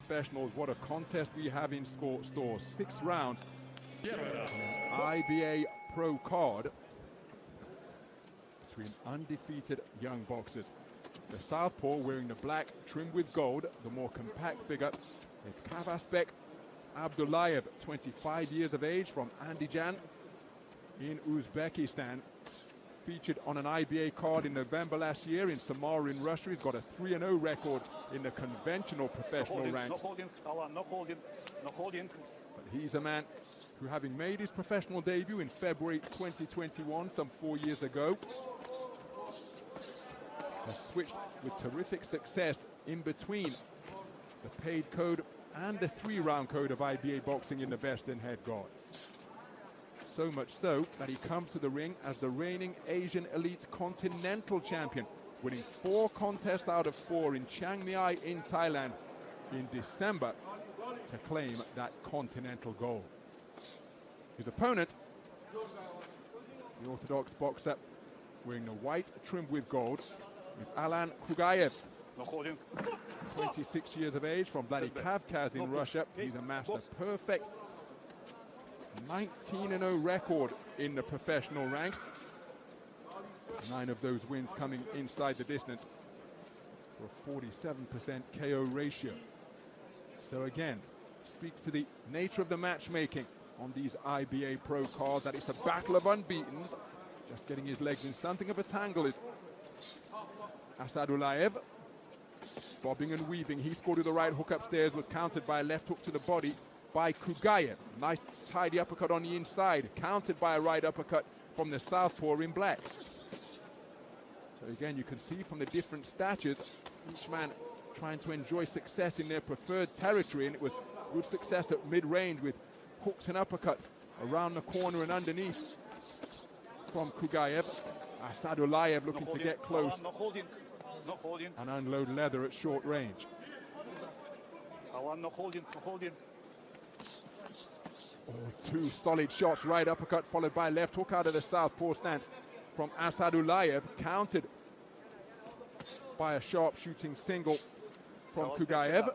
professionals, what a contest we have in store. 6 rounds. IBA Pro card between undefeated young boxers. The southpaw wearing the black trimmed with gold, the more compact figure is Havasbek Asadullayev, 25 years of age, from Andijan in Uzbekistan. Featured on an IBA card in November last year in Samara in Russia. He's got a 3-0 record in the conventional professional ranks. But he's a man who, having made his professional debut in February 2021, some 4 years ago, has switched with terrific success in between the paid code and the 3-round code of IBA boxing in the vest and head guard. So much so that he comes to the ring as the reigning Asian Elite Continental Champion, winning 4 contests out of 4 in Chiang Mai in Thailand in December to claim that continental gold. His opponent, the orthodox boxer wearing the white trimmed with gold, is Alan Kugayev, 26 years of age, from Vladikavkaz in Russia. He's amassed a perfect 19-0 record in the professional ranks. 9 of those wins coming inside the distance for a 47% KO ratio. So again, speaks to the nature of the matchmaking on these IBA Pro cards, that it's a battle of unbeatens. Just getting his legs in something of a tangle is Assadullah. Bobbing and weaving, he scored with the right hook upstairs, was countered by a left hook to the body by Kugayev. Nice tidy uppercut on the inside, countered by a right uppercut from the southpaw in black. So again, you can see from the different statures, each man trying to enjoy success in their preferred territory, and it was good success at mid-range with hooks and uppercuts around the corner and underneath from Kugayev. Assadullah looking to get close and unload leather at short range. Oh, 2 solid shots, right uppercut followed by left hook out of the southpaw stance from Assadullah, countered by a sharp shooting single from Kugayev.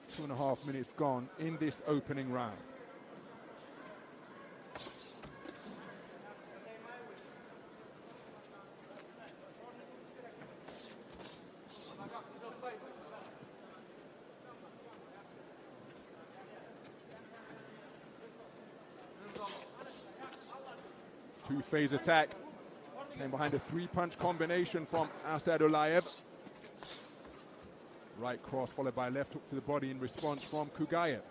2.5 minutes gone in this opening round. Two-phase attack. Came behind a 3-punch combination from Assadullah. Right cross followed by left hook to the body in response from Kugayev.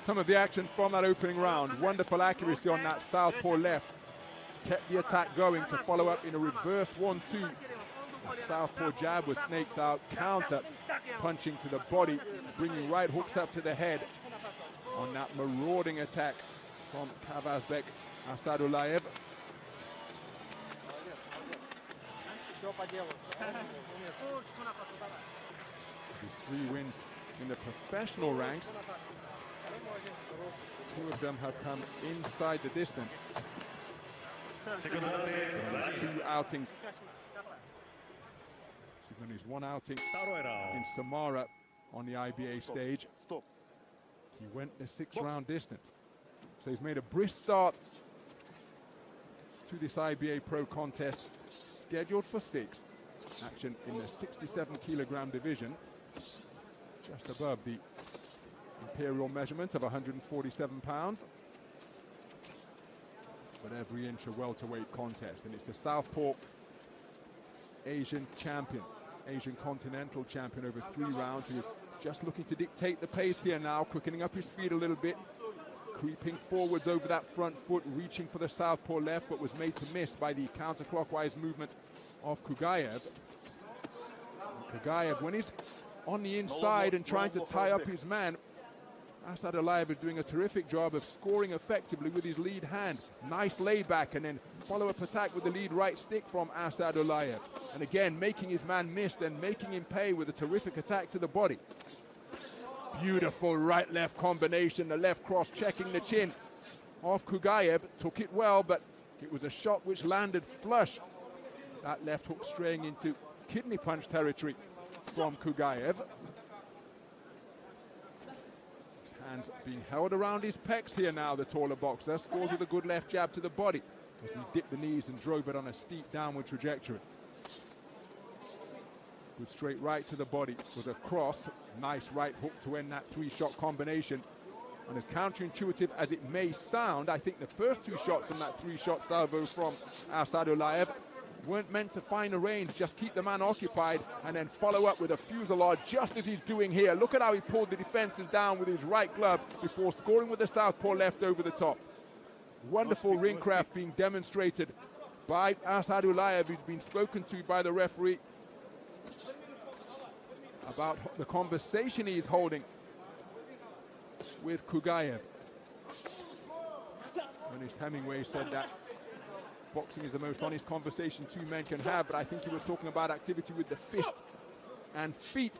Some of the action from that opening round. Wonderful accuracy on that southpaw left. Kept the attack going to follow up in a reverse 1-2. That southpaw jab was snaked out, counter punching to the body, bringing right hooks up to the head on that marauding attack from Havasbek Asadullah. His 3 wins in the professional ranks. 2 of them have come inside the distance. 2 outings. He's 1 outing in Samara on the IBA stage. He went the 6-round distance. So he's made a brisk start to this IBA Pro contest, scheduled for 6. Action in the 67 kilogram division, just above the imperial measurement of 147 pounds. But every inch a welterweight contest, and it's the southpaw Asian champion, Asian continental champion over 3 rounds, who is just looking to dictate the pace here now, quickening up his feet a little bit, creeping forwards over that front foot, reaching for the southpaw left, but was made to miss by the counterclockwise movement of Kugayev. Kugayev, when he's on the inside and trying to tie up his man, Assadullayev is doing a terrific job of scoring effectively with his lead hand. Nice layback and then follow-up attack with the lead right stick from Assadullayev. And again, making his man miss, then making him pay with a terrific attack to the body. Beautiful right-left combination, the left cross checking the chin of Kugayev. Took it well, but it was a shot which landed flush. That left hook straying into kidney punch territory from Kugayev. Hands being held around his pecs here now, the taller boxer. Scores with a good left jab to the body as he dipped the knees and drove it on a steep downward trajectory. Good straight right to the body with a cross. Nice right hook to end that three-shot combination. And as counterintuitive as it may sound, I think the first two shots from that three-shot salvo from Assadullayev weren't meant to find a range, just keep the man occupied and then follow up with a fusillade just as he's doing here. Look at how he pulled the defenses down with his right glove before scoring with the southpaw left over the top. Wonderful ring craft being demonstrated by Assadullayev, who's been spoken to by the referee about the conversation he's holding with Kugayev. Ernest Hemingway said that boxing is the most honest conversation two men can have, but I think he was talking about activity with the fist and feet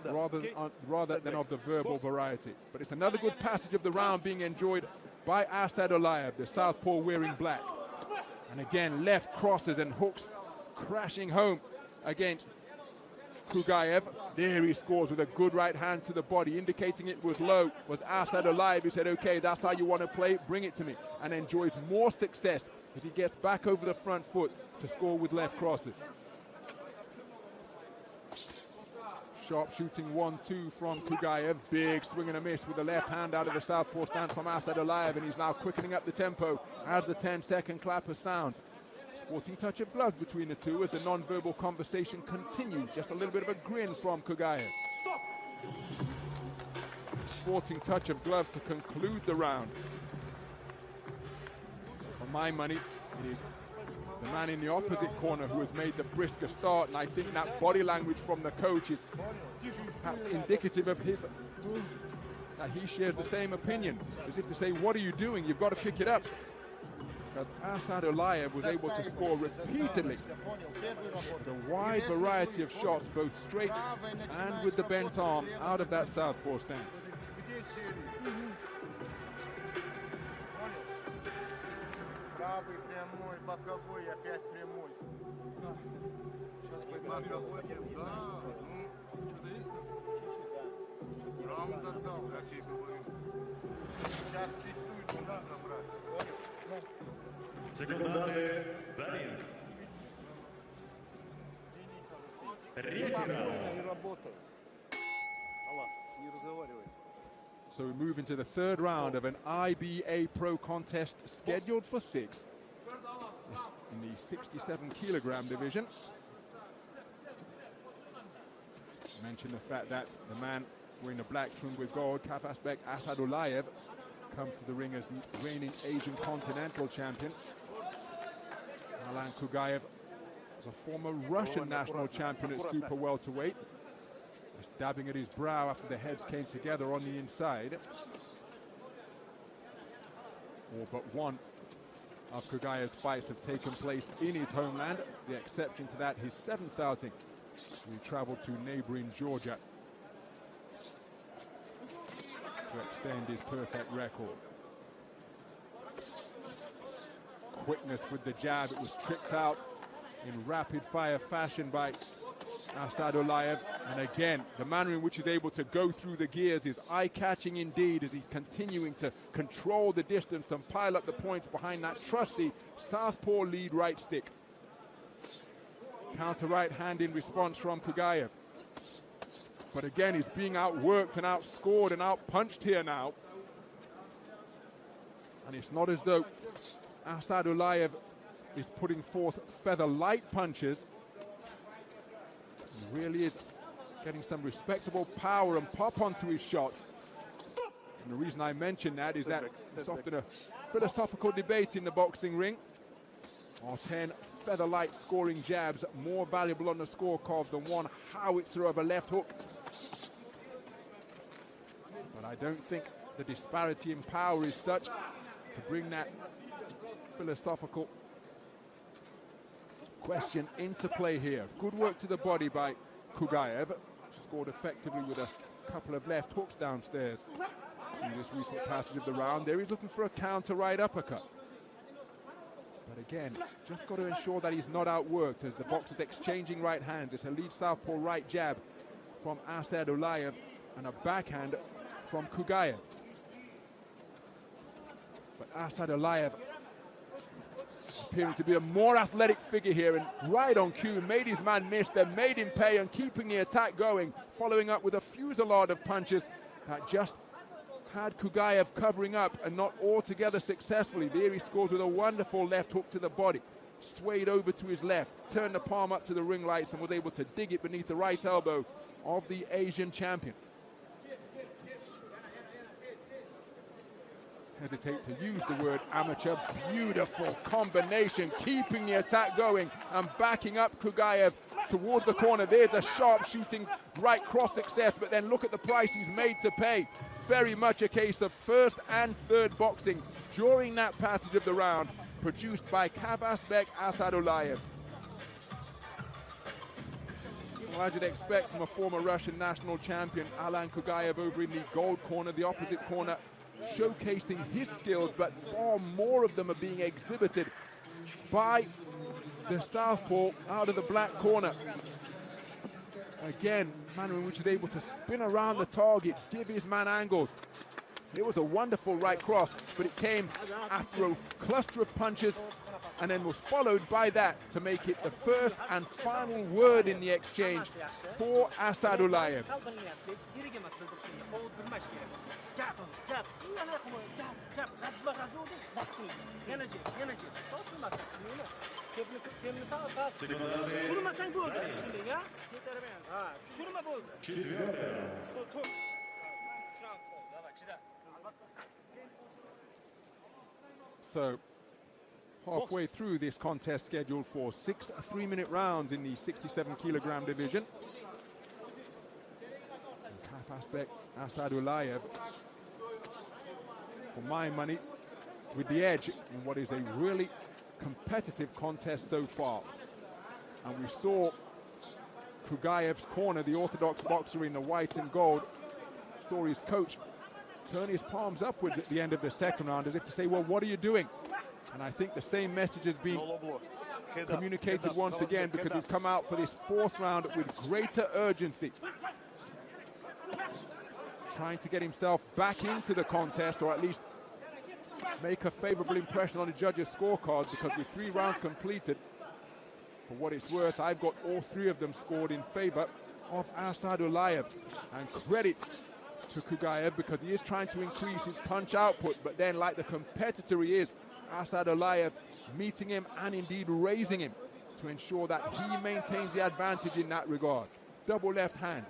rather than of the verbal variety. But it's another good passage of the round being enjoyed by Assadullayev, the southpaw wearing black. And again, left crosses and hooks crashing home against Kugayev. There he scores with a good right hand to the body, indicating it was low. Was Assadullayev who said, okay, that's how you want to play, bring it to me, and enjoys more success as he gets back over the front foot to score with left crosses. Sharp shooting 1-2 from Kugayev. Big swing and a miss with the left hand out of the southpaw stance from Assadullayev, and he's now quickening up the tempo as the 10-second clapper sounds. Sporting touch of gloves between the two as the non-verbal conversation continues. Just a little bit of a grin from Kugayev. Sporting touch of gloves to conclude the round. For my money, it is the man in the opposite corner who has made the brisker start, and I think that body language from the coach is perhaps indicative of his, that he shares the same opinion, as if to say, what are you doing? You've got to pick it up. Because Assadullayev was able to score repeatedly with a wide variety of shots, both straight and with the bent arm, out of that southpaw stance. Секунданты замена. So we move into the third round of an IBA Pro contest scheduled for 6 in the 67 kilogram division. Mention the fact that the man wearing the black trimmed with gold, Havasbek Assadullayev, comes to the ring as the reigning Asian Continental Champion. Alan Kugayev is a former Russian national champion at super welterweight. Just dabbing at his brow after the heads came together on the inside. All but one of Kugayev's fights have taken place in his homeland. The exception to that, his 7th outing. He traveled to neighboring Georgia to extend his perfect record. Quickness with the jab, it was tricked out in rapid-fire fashion by Assadullayev. And again, the manner in which he's able to go through the gears is eye-catching indeed, as he's continuing to control the distance and pile up the points behind that trusty southpaw lead right stick. Counter right hand in response from Kugayev. But again, he's being outworked and outscored and outpunched here now. And it's not as though Assadullayev is putting forth feather light punches. He really is getting some respectable power and pop onto his shots. And the reason I mention that is that it's often a philosophical debate in the boxing ring. Are 10 feather light scoring jabs more valuable on the scorecard than one howitzer of a left hook? But I don't think the disparity in power is such to bring that philosophical question into play here. Good work to the body by Kugayev. Scored effectively with a couple of left hooks downstairs in this recent passage of the round. There he's looking for a counter right uppercut. But again, just got to ensure that he's not outworked as the boxer's exchanging right hands. It's a lead southpaw right jab from Assadullayev and a backhand from Kugayev. But Assadullayev appearing to be a more athletic figure here, and right on cue, made his man miss, then made him pay, and keeping the attack going, following up with a fusillade of punches that just had Kugayev covering up and not altogether successfully. There he scores with a wonderful left hook to the body, swayed over to his left, turned the palm up to the ring lights and was able to dig it beneath the right elbow of the Asian champion. Hesitate to use the word amateur. Beautiful combination, keeping the attack going and backing up Kugayev towards the corner. There's a sharp shooting right cross success, but then look at the price he's made to pay. Very much a case of first and third boxing during that passage of the round, produced by Hawasbek Assadullayev. Well, as you'd expect from a former Russian national champion, Alan Kugayev over in the gold corner, the opposite corner, showcasing his skills, but far more of them are being exhibited by the southpaw out of the black corner. Again, manner in which he's able to spin around the target, give his man angles. It was a wonderful right cross, but it came after a cluster of punches and then was followed by that to make it the first and final word in the exchange for Assadullayev. So, halfway through this contest scheduled for 6 3-minute rounds in the 67-kilogram division. Hawasbek Assadullayev, for my money, with the edge in what is a really competitive contest so far. And we saw Kugayev's corner, the orthodox boxer in the white and gold, saw his coach turn his palms upwards at the end of the second round as if to say, well, what are you doing? And I think the same message has been communicated once again, because he's come out for this fourth round with greater urgency, trying to get himself back into the contest, or at least make a favorable impression on the judges' scorecards, because with 3 rounds completed, for what it's worth, I've got all 3 of them scored in favor of Assadullayev. And credit to Kugayev, because he is trying to increase his punch output, but then, like the competitor he is, Assadullayev meeting him and indeed raising him to ensure that he maintains the advantage in that regard. Double left hand,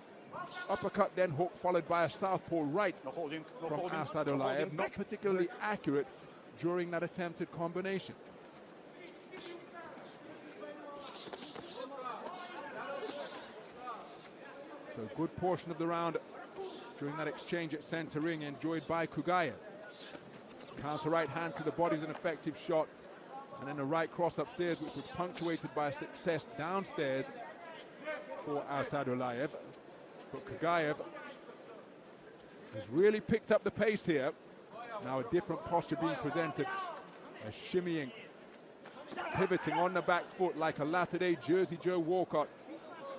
uppercut, then hook, followed by a southpaw right from Assadullayev. Not particularly accurate during that attempted combination. So good portion of the round during that exchange at center ring enjoyed by Kugayev. Counter right hand to the body is an effective shot, and then a right cross upstairs, which was punctuated by a success downstairs for Assadullayev. But Kugayev has really picked up the pace here. Now a different posture being presented, a shimmying, pivoting on the back foot like a latter-day Jersey Joe Walcott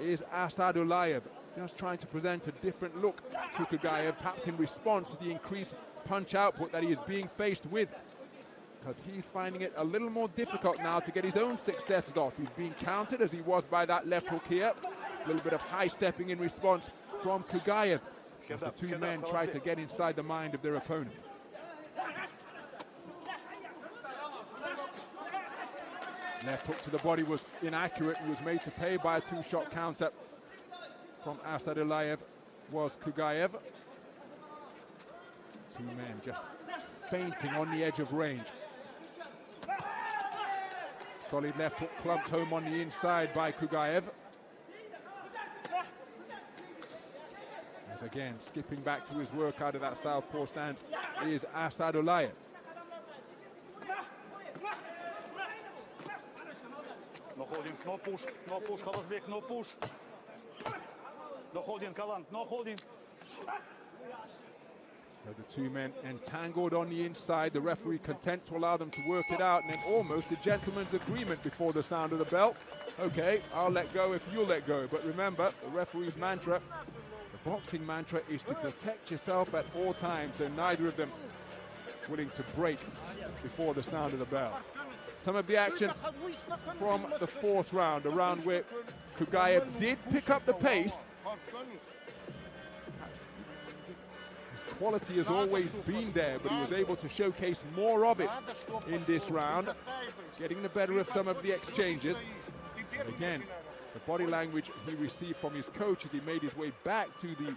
is Assadullayev, just trying to present a different look to Kugayev, perhaps in response to the increased punch output that he is being faced with, because he's finding it a little more difficult now to get his own successes off. He's being countered as he was by that left hook here. A little bit of high stepping in response from Kugayev as the 2 men try to get inside the mind of their opponent. Left hook to the body was inaccurate. He was made to pay by a 2-shot counter from Assadullayev was Kugayev. 2 men just fainting on the edge of range. Solid left hook clubbed home on the inside by Kugayev. As Again, skipping back to his work out of that southpaw stance is Assadullayev. No holding, no push, Hawasbek, no push. No holding, Kalan, no holding. So the two men entangled on the inside, the referee content to allow them to work it out, and then almost a gentleman's agreement before the sound of the bell. Okay, I'll let go if you'll let go. But remember, the referee's mantra, the boxing mantra, is to protect yourself at all times, so neither of them willing to break before the sound of the bell. Some of the action from the fourth round, a round where Kugayev did pick up the pace. His quality has always been there, but he was able to showcase more of it in this round, getting the better of some of the exchanges. And again, the body language he received from his coach as he made his way back to the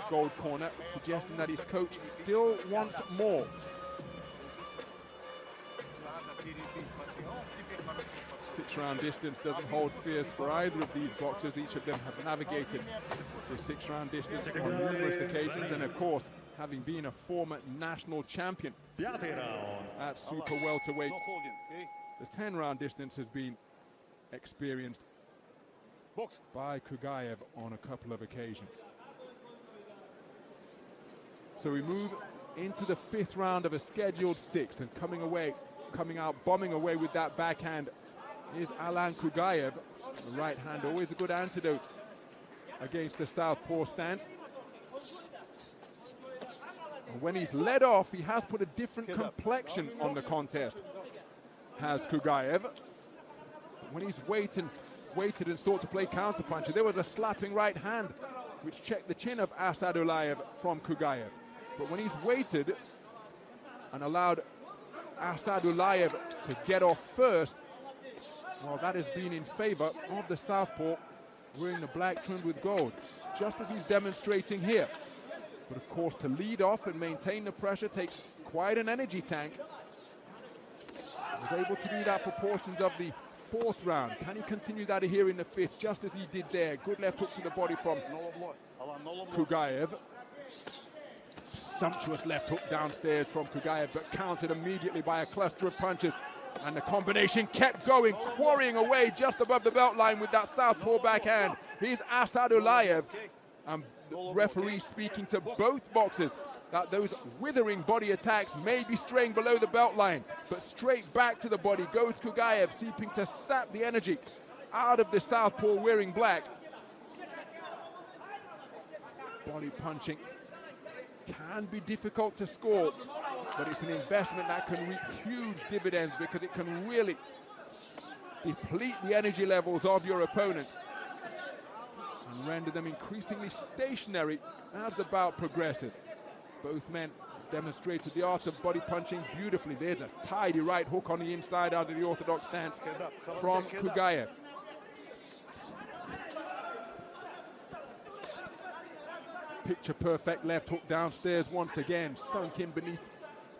gold corner, suggesting that his coach still wants more. Six-round distance doesn't hold fears for either of these boxers. Each of them have navigated the six-round distance on numerous occasions, and of course, having been a former national champion at super welterweight, the 10-round distance has been experienced by Kugayev on a couple of occasions. So we move into the fifth round of a scheduled sixth, and coming out bombing away with that backhand is Alan Kugayev. The right hand, always a good antidote against the southpaw stance. And when he's led off, he has put a different complexion on the contest, has Kugayev. But when he's waited and sought to play counterpuncher, there was a slapping right hand which checked the chin of Assadullayev from Kugayev. But when he's waited and allowed Assadullayev to get off first, well, that has been in favor of the southpaw wearing the black trimmed with gold, just as he's demonstrating here. But of course, to lead off and maintain the pressure takes quite an energy tank. He was able to do that for portions of the fourth round. Can he continue that here in the fifth, just as he did there? Good left hook to the body from Kugayev. Sumptuous left hook downstairs from Kugayev, but countered immediately by a cluster of punches. And the combination kept going, quarrying away just above the belt line with that southpaw backhand. Here's Assadullayev. And the referee speaking to both boxers that those withering body attacks may be straying below the belt line, but straight back to the body goes Kugayev, seeking to sap the energy out of the southpaw wearing black. Body punching can be difficult to score, but it's an investment that can reap huge dividends because it can really deplete the energy levels of your opponent and render them increasingly stationary as the bout progresses. Both men demonstrated the art of body punching beautifully. There's a tidy right hook on the inside out of the orthodox stance from Kugayev. Picture perfect left hook downstairs once again, sunk in beneath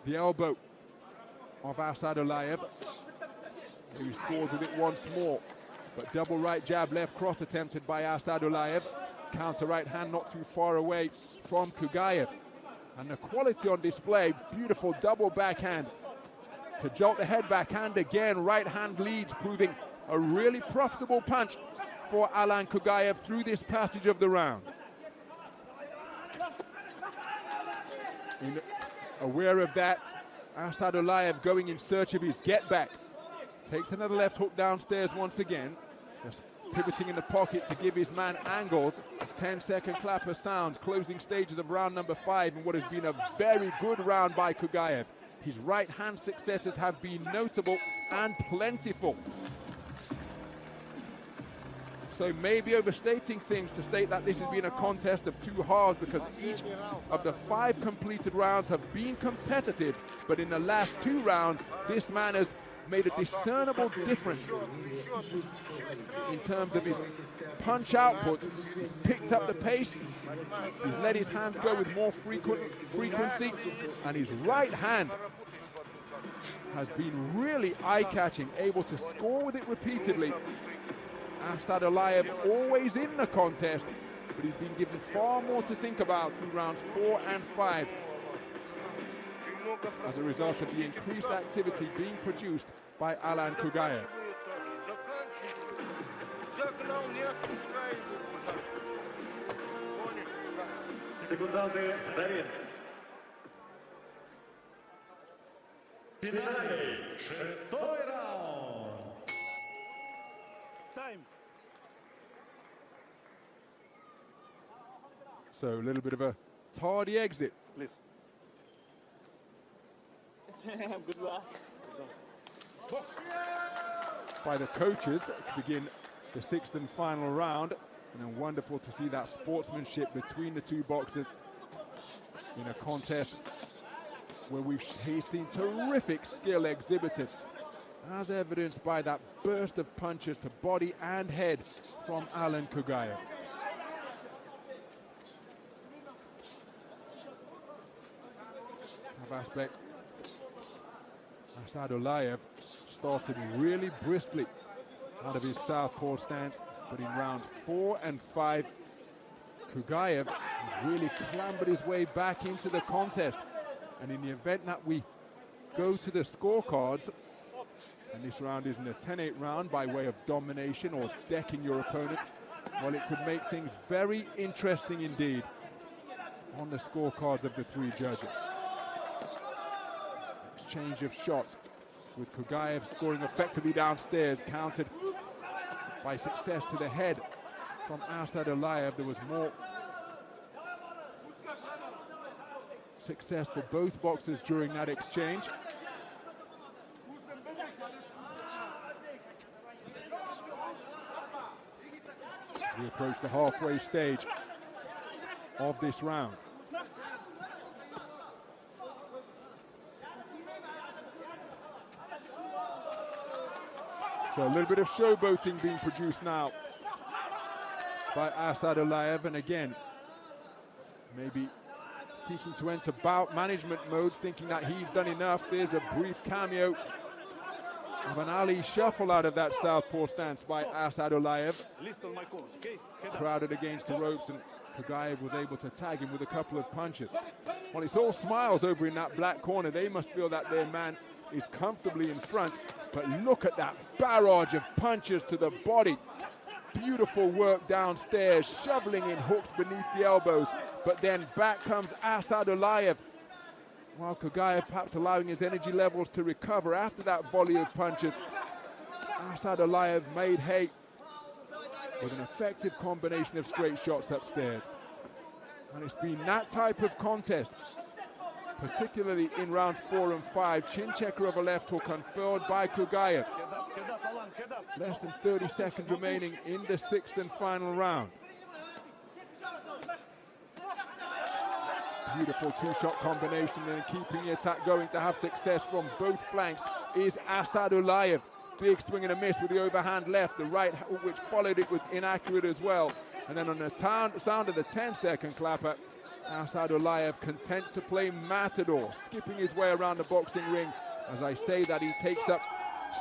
the elbow of Assadullayev. He scored with it once more, but double right jab, left cross attempted by Assadullayev. Counter right hand not too far away from Kugayev. And the quality on display, beautiful double backhand to jolt the head backhand again. Right hand leads, proving a really profitable punch for Alan Kugayev through this passage of the round. Aware of that, Assadullayev going in search of his get back. Takes another left hook downstairs once again. Just pivoting in the pocket to give his man angles. 10-second clapper sounds, closing stages of round number 5 in what has been a very good round by Kugayev. His right hand successes have been notable and plentiful. So maybe overstating things to state that this has been a contest of two halves, because each of the 5 completed rounds have been competitive, but in the last 2 rounds, this man has made a discernible difference in terms of his punch output. He's picked up the pace, he's let his hands go with more frequency, and his right hand has been really eye-catching, able to score with it repeatedly. Assadullayev always in the contest, but he's been given far more to think about through rounds 4 and 5 as a result of the increased activity being produced by Alan Kugayev. Секунданты заверены. Финальный 6-й раунд. Time. So a little bit of a tardy exit Please. Good luck. Box. by the coaches to begin the 6th and final round. And then wonderful to see that sportsmanship between the two boxers in a contest where we've seen terrific skill exhibited, as evidenced by that burst of punches to body and head from Alan Kugayev. Hawasbek Assadullayev started really briskly out of his southpaw stance, but in rounds 4 and 5, Kugayev really clambered his way back into the contest. And in the event that we go to the scorecards, and this round isn't a 10-8 round by way of domination or decking your opponent, well, it could make things very interesting indeed on the scorecards of the three judges. Exchange of shots with Kugayev scoring effectively downstairs, countered by success to the head from Assadullayev. There was more success for both boxers during that exchange. We approach the halfway stage of this round. So a little bit of showboating being produced now by Assadullayev, and again, maybe seeking to enter bout management mode, thinking that he's done enough. There's a brief cameo of an Ali shuffle out of that southpaw stance by Assadullayev. Crowded against the ropes, and Kugayev was able to tag him with a couple of punches. Well, it's all smiles over in that black corner. They must feel that their man is comfortably in front. But look at that barrage of punches to the body. Beautiful work downstairs, shoveling in hooks beneath the elbows. But then back comes Assadullayev, while Kugayev perhaps allowing his energy levels to recover after that volley of punches. Assadullayev made hay with an effective combination of straight shots upstairs. And it's been that type of contest, particularly in rounds 4 and 5. Chin checker of a left hook unfurled by Kugayev. Less than 30 seconds remaining in the 6th and final round. Beautiful two-shot combination, and keeping the attack going to have success from both flanks is Assadullayev. Big swing and a miss with the overhand left. The right hook which followed it was inaccurate as well. And then on the sound of the 10-second clapper, Assadullayev content to play matador, skipping his way around the boxing ring. As I say that, he takes up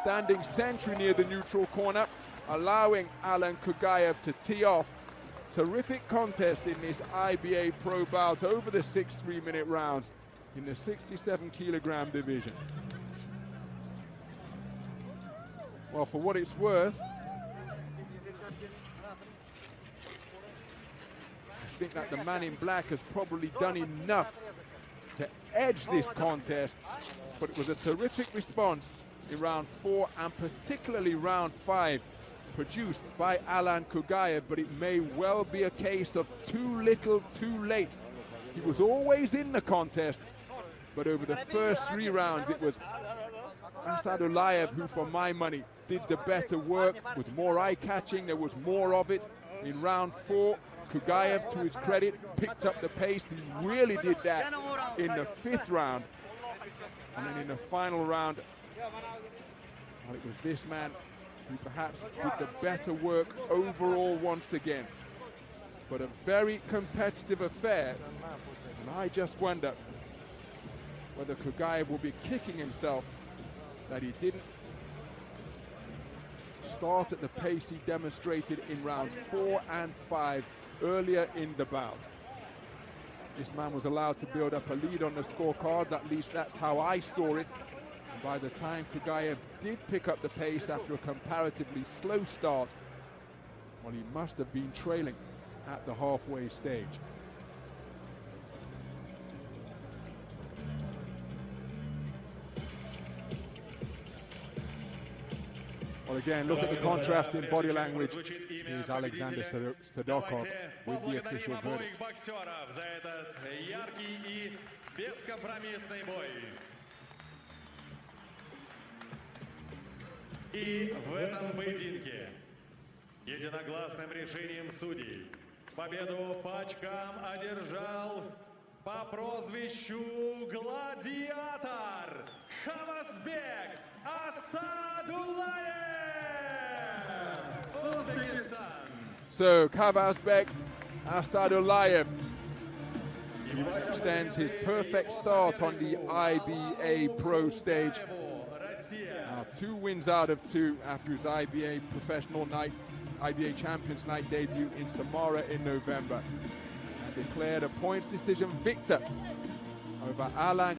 standing sentry near the neutral corner, allowing Alan Kugayev to tee off. Terrific contest in this IBA Pro bout over the 6 3-minute rounds in the 67 kilogram division. Well, for what it's worth, I think that the man in black has probably done enough to edge this contest, but it was a terrific response in round 4 and particularly round 5, produced by Alan Kugayev, but it may well be a case of too little, too late. He was always in the contest, but over the first 3 rounds, it was Assadullayev who, for my money, did the better work, was more eye-catching, there was more of it. In round 4, Kugayev, to his credit, picked up the pace. He really did that in the 5th round. And then in the final round, well, it was this man who perhaps did the better work overall once again. But a very competitive affair, and I just wonder whether Kugayev will be kicking himself that he didn't start at the pace he demonstrated in rounds 4 and 5 earlier in the bout. This man was allowed to build up a lead on the scorecards, at least that's how I saw it. And by the time Kugayev did pick up the pace after a comparatively slow start, well, he must have been trailing at the halfway stage. Well, again, look at the contrast in body language. Here's Alexander Sadokov with the official verdict. За этот яркий и бескомпромиссный бой. И в этом поединке единогласным решением судей победу по очкам одержал по прозвищу Гладиатор Хавасбек Асадуллаев. So Hawasbek Assadullayev extends his perfect start on the IBA Pro stage. Now 2 wins out of 2 after his IBA Professional Night, IBA Champions Night debut in Samara in November. And declared a points decision victor over Alan